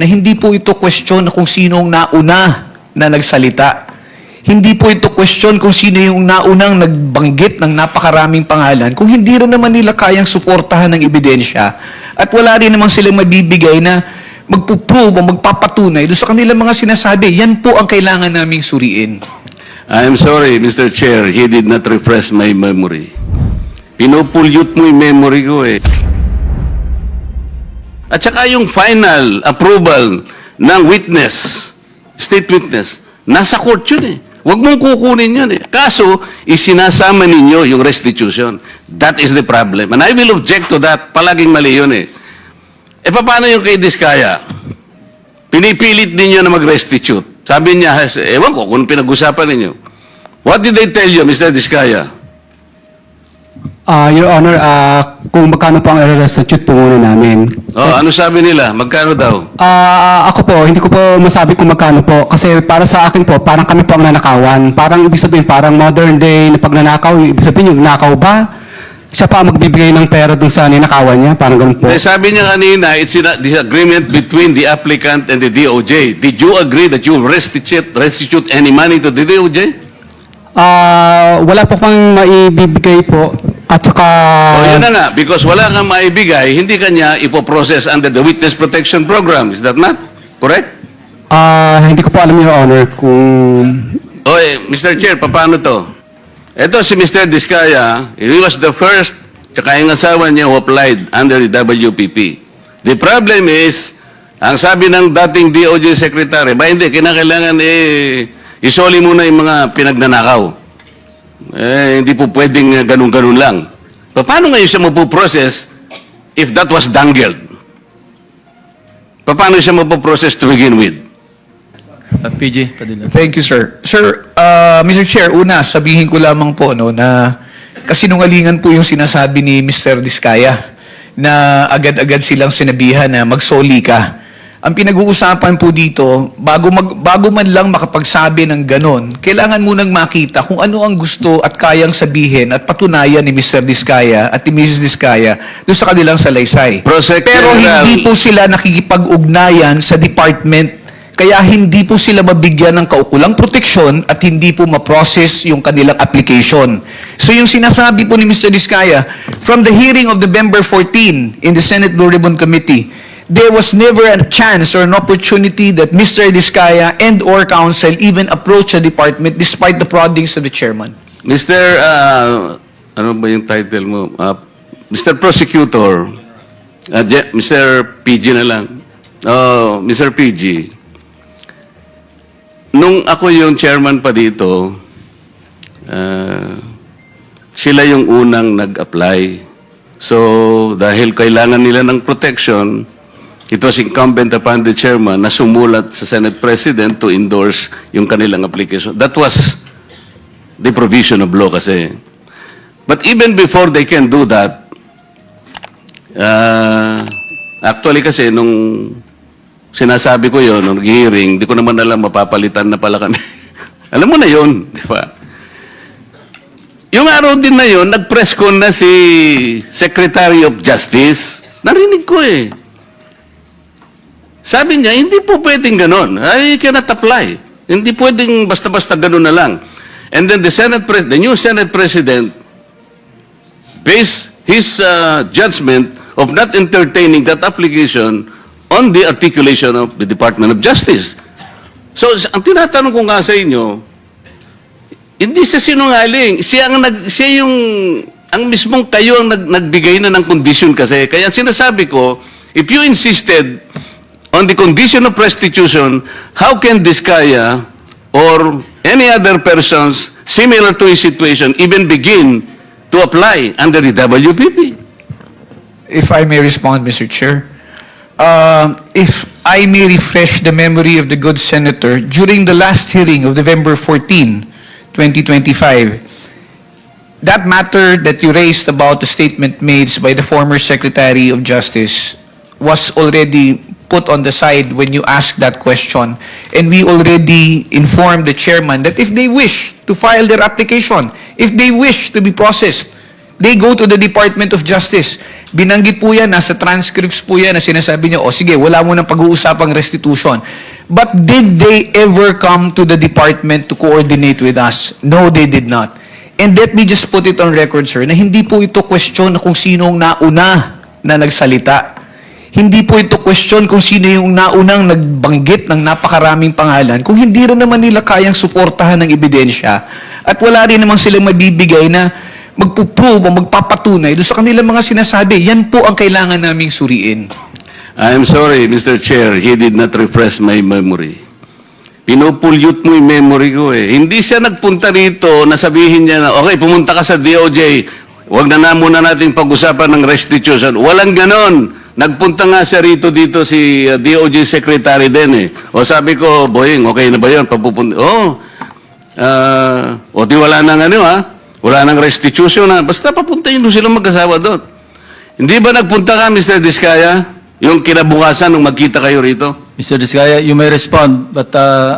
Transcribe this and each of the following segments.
na hindi po ito question kung sino ang nauna na nagsalita. Hindi po ito question kung sino yung naunang nagbanggit ng napakaraming pangalan kung hindi rin naman nila kayang suportahan ng ebidensya at wala rin naman silang mabibigay na magpuprove o magpapatunay doon sa kanilang mga sinasabi. Yan po ang kailangan naming suriin. I'm sorry, Mr. Chair, he did not refresh my memory. Pinupulyot mo yung memory ko eh. At saka yung final approval ng witness, state witness, nasa court yun eh. Huwag mong kukunin yun eh. Kaso, isinasama ninyo yung restitution. That is the problem. And I will object to that. Palaging mali yun eh. E paano yung kay Diskaya? Pinipilit ninyo na mag-restitute. Sabi niya, ewan ko kung pinag-usapan ninyo. What did they tell you, Mr. Diskaya? Your Honor, kung magkano po ang restitute po muna namin. Oh, ano sabi nila? Magkano daw? Ako po, hindi ko po masabi kung magkano po. Kasi para sa akin po, parang kami po ang nanakawan. Parang ibig sabihin, parang modern day na pagnanakaw. Ibig sabihin, yung nakaw ba? Siya pa magbibigay ng pera dun sa ninakawan niya? Parang ganun po. Sabi niya kanina, it's the agreement between the applicant and the DOJ. Did you agree that you restitute any money to the DOJ? Wala po kang maibibigay po. At saka... Yun na nga, because wala kang maibigay, hindi kanya ipoprocess under the Witness Protection Program. Is that not correct? Hindi ko po alam, Your Honor, kung... Mr. Chair, paano to? Ito si Mr. Diskaya, he was the first, tsaka yung asawa niya who applied under the WPP. The problem is, ang sabi ng dating DOJ Secretary, hindi, kinakailangan isoli muna yung mga pinagnanakaw. Hindi po pwedeng ganun-ganun lang. Paano ngayon siya mapuprocess if that was dangled? Paano siya mapuprocess to begin with? PG, Padilla. Thank you, sir. Sir, Mr. Chair, una, sabihin ko lamang po na kasinungalingan po yung sinasabi ni Mr. Diskaya na agad-agad silang sinabihan na magsoli ka. Ang pinag-uusapan po dito, bago man lang makapagsabi ng ganon, kailangan munang makita kung ano ang gusto at kayang sabihin at patunayan ni Mr. Diskaya at ni Mrs. Diskaya doon sa kanilang salaysay. Pero hindi po sila nakikipag-ugnayan sa department, kaya hindi po sila mabigyan ng kaukulang proteksyon at hindi po ma-process yung kanilang application. So yung sinasabi po ni Mr. Diskaya, from the hearing of November 14 in the Senate Blue Ribbon Committee, there was never a chance or an opportunity that Mr. Diskaya and or counsel even approach the department despite the proddings of the chairman. Mr. Ano ba yung title mo? Mr. Prosecutor, Mr. PG na lang. Mr. PG, nung ako yung chairman pa dito, sila yung unang nag-apply. So, dahil kailangan nila ng protection, it was incumbent upon the chairman na sumulat sa Senate President to endorse yung kanilang application. That was the provision of law kasi. But even before they can do that, actually kasi nung sinasabi ko yon nung hearing, di ko naman alam mapapalitan na pala kami. Alam mo na yon, di ba? Yung araw din na yon, nag-press con na si Secretary of Justice. Narinig ko eh. Sabi niya, hindi po pwedeng ganon. I cannot apply. Hindi pwedeng basta-basta ganon na lang. And then the new Senate President based his judgment of not entertaining that application on the articulation of the Department of Justice. So, ang tinatanong ko nga sa inyo, hindi siya sinungaling. Ang mismong kayo ang nagbigay na ng condition kasi. Kaya sinasabi ko, if you insisted on the condition of restitution, how can Diskaya or any other persons similar to his situation even begin to apply under the WPP? If I may respond, Mr. Chair. If I may refresh the memory of the good senator, during the last hearing of November 14, 2025, that matter that you raised about the statement made by the former Secretary of Justice was already put on the side when you asked that question. And we already informed the chairman that if they wish to file their application, if they wish to be processed, They go to the Department of Justice. Binanggit po yan, nasa transcripts po yan na sinasabi niya, o sige, wala mo ng pag-uusapang restitution. But did they ever come to the department to coordinate with us? No, they did not. And let me just put it on record, sir, na hindi po ito question na kung sino ang nauna na nagsalita. Hindi po ito question kung sino yung naunang nagbanggit ng napakaraming pangalan kung hindi rin naman nila kayang suportahan ng ebidensya at wala rin naman silang mabibigay na magpuprove o magpapatunay doon sa kanilang mga sinasabi. Yan po ang kailangan naming suriin. I'm sorry, Mr. Chair, he did not refresh my memory. Pinupulyot mo yung memory ko eh. Hindi siya nagpunta rito na sabihin niya na, okay, pumunta ka sa DOJ, huwag na muna natin pag-usapan ng restitution. Walang ganon. Nagpunta nga siya rito dito si DOJ Secretary din eh. O sabi ko, Boying, okay na ba yun? Papupunta. O di wala nang ano ha? Wala nang restitution na. Basta papuntahin mo silang mag-asawa doon. Hindi ba nagpunta ka, Mr. Diskaya? Yung kinabukasan nung magkita kayo rito? Mr. Diskaya, you may respond, but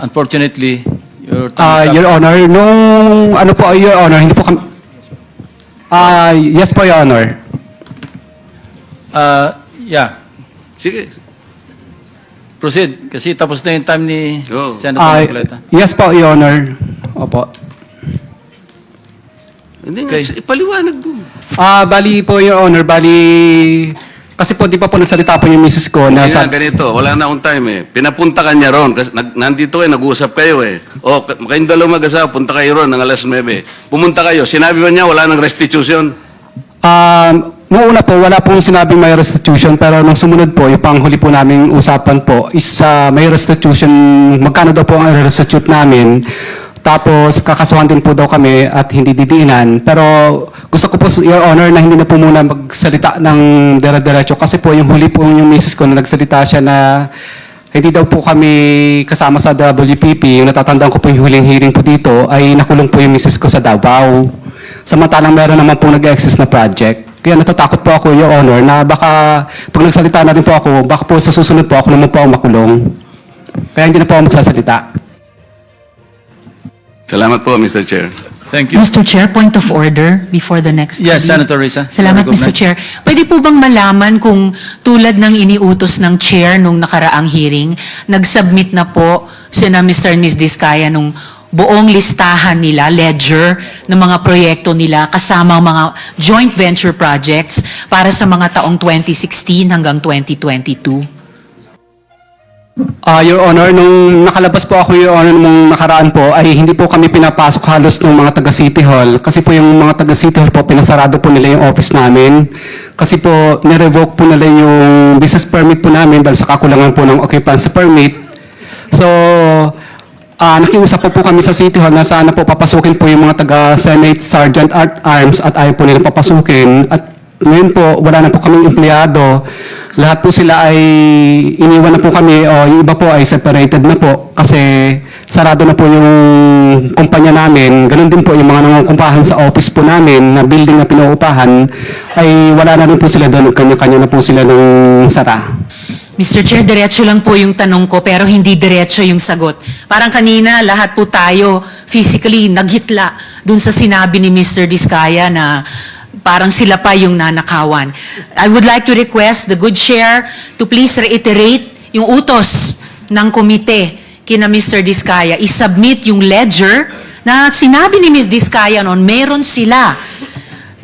unfortunately, your time is up. Your Honor, nung ano po, Your Honor, hindi po kami... yes po, Your Honor. Yeah, Sige. proceed. Kasi tapos na yung time ni Oh. Senator Marcoleta. Yes po, Your Honor. Opo. Hindi nga, ipaliwanag mo. Bali po, Your Honor, kasi po, di pa po nagsalita po yung misis ko na Hindi nga, ganito. Wala na akong time eh. Pinapunta ka niya ron. Kasi nandito kayo, nag-uusap kayo eh. O, kayong dalawang mag-asawa, punta kayo ron ng alas 9. Pumunta kayo. Sinabi ba niya wala nang restitution? Noong una po, wala pong sinabing may restitution, pero nung sumunod po, yung panghuli po naming usapan po is may restitution, magkano daw po ang restitute namin, tapos kakasuhan din po daw kami at hindi didiinan. Pero gusto ko po, Your Honor, na hindi na po muna magsalita ng dire-diretso kasi po yung huli po yung misis ko na nagsalita siya na hindi daw po kami kasama sa WPP. Yung natatandaan ko po yung huling hearing po dito ay nakulong po yung misis ko sa Davao. Samantalang meron naman po nag-exist na project. Kaya natatakot po ako, Your Honor, na baka pag nagsalita na rin po ako, baka po sa susunod po ako naman po ang makulong. Kaya hindi na po ako magsasalita. Salamat po, Mr. Chair. Thank you. Mr. Chair, point of order before the next Yes, study. Senator Risa. Salamat, Go Mr. ahead. Chair. Pwede po bang malaman kung tulad ng iniutos ng chair nung nakaraang hearing, nag-submit na po sina Mr. and Ms. Diskaya nung buong listahan nila, ledger, ng mga proyekto nila kasama ang mga joint venture projects para sa mga taong 2016 hanggang 2022? Your Honor, nung nakalabas po ako, Your Honor, nung nakaraan po, ay hindi po kami pinapasok halos ng mga taga City Hall. Kasi po yung mga taga City Hall po, pinasarado po nila yung office namin. Kasi po, nirevoke po nila yung business permit po namin dahil sa kakulangan po ng occupancy permit. So, nakiusap po kami sa City Hall na sana po papasukin po yung mga taga Senate Sergeant at Arms at ayaw po nila papasukin. At ngayon po, wala na po kaming empleyado. Lahat po sila ay iniwan na po kami o yung iba po ay separated na po kasi sarado na po yung kumpanya namin. Ganun din po yung mga nangungumpahan sa office po namin na building na pinuupahan ay wala na rin po sila doon. Kanya-kanya na po sila ng sara. Mr. Chair, diretso lang po yung tanong ko pero hindi diretso yung sagot. Parang kanina, lahat po tayo physically naghitla dun sa sinabi ni Mr. Diskaya na parang sila pa yung nanakawan. I would like to request the good chair to please reiterate yung utos ng komite kina Mr. Diskaya. I-submit yung ledger na sinabi ni Ms. Diskaya noon, meron sila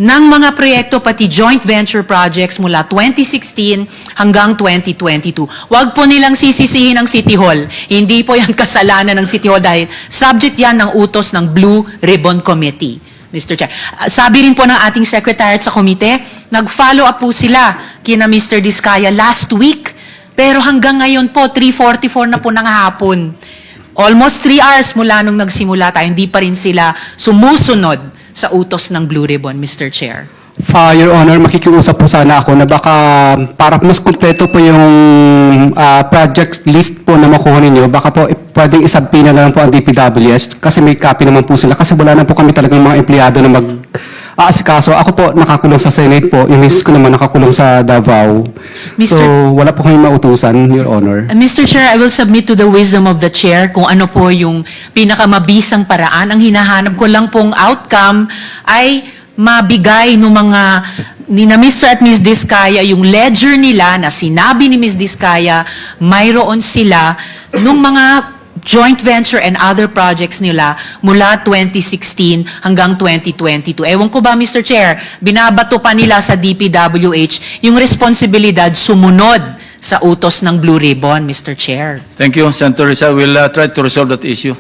ng mga proyekto pati joint venture projects mula 2016 hanggang 2022. Huwag po nilang sisisihin ang City Hall. Hindi po yan kasalanan ng City Hall dahil subject yan ng utos ng Blue Ribbon Committee. Mr. Chair. Sabi rin po ng ating secretariat sa komite, nag-follow up po sila kina Mr. Diskaya last week. Pero hanggang ngayon po, 3:44 na po ng hapon. Almost 3 hours mula nung nagsimula tayo, hindi pa rin sila sumusunod sa utos ng Blue Ribbon, Mr. Chair. Your Honor, makikiusap po sana ako na baka para mas kumpleto po yung project list po na makuha ninyo, baka po pwedeng isabpina na lang po ang DPWS kasi may copy naman po sila kasi wala na po kami talagang mga empleyado na mag-aasikaso. Ako po nakakulong sa Senate po, yung misis ko naman nakakulong sa Davao. So wala po kami mautusan, Your Honor. Mr. Chair, I will submit to the wisdom of the chair kung ano po yung pinakamabisang paraan. Ang hinahanap ko lang pong outcome ay mabigay ng mga ni na Mr. at Ms. Diskaya yung ledger nila na sinabi ni Ms. Diskaya, mayroon sila nung mga joint venture and other projects nila mula 2016 hanggang 2022. Ewan ko ba, Mr. Chair, binabato pa nila sa DPWH yung responsibilidad sumunod sa utos ng Blue Ribbon, Mr. Chair. Thank you, Senator Risa. We'll try to resolve that issue.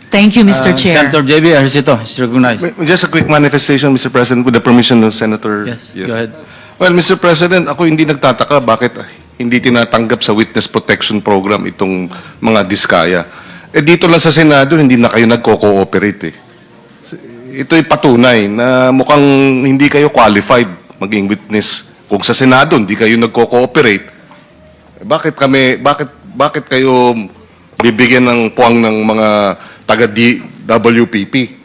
Thank you, Mr. Chair. Senator JB Ejercito is recognized. Just a quick manifestation, Mr. President, with the permission of Senator. Yes, go ahead. Well, Mr. President, ako hindi nagtataka bakit hindi tinatanggap sa Witness Protection Program itong mga diskaya. Eh dito lang sa Senado, hindi na kayo nagko-cooperate eh. Ito'y patunay na mukhang hindi kayo qualified maging witness. Kung sa Senado, hindi kayo nagko-cooperate, bakit kayo bibigyan ng puwang ng mga taga-WPP?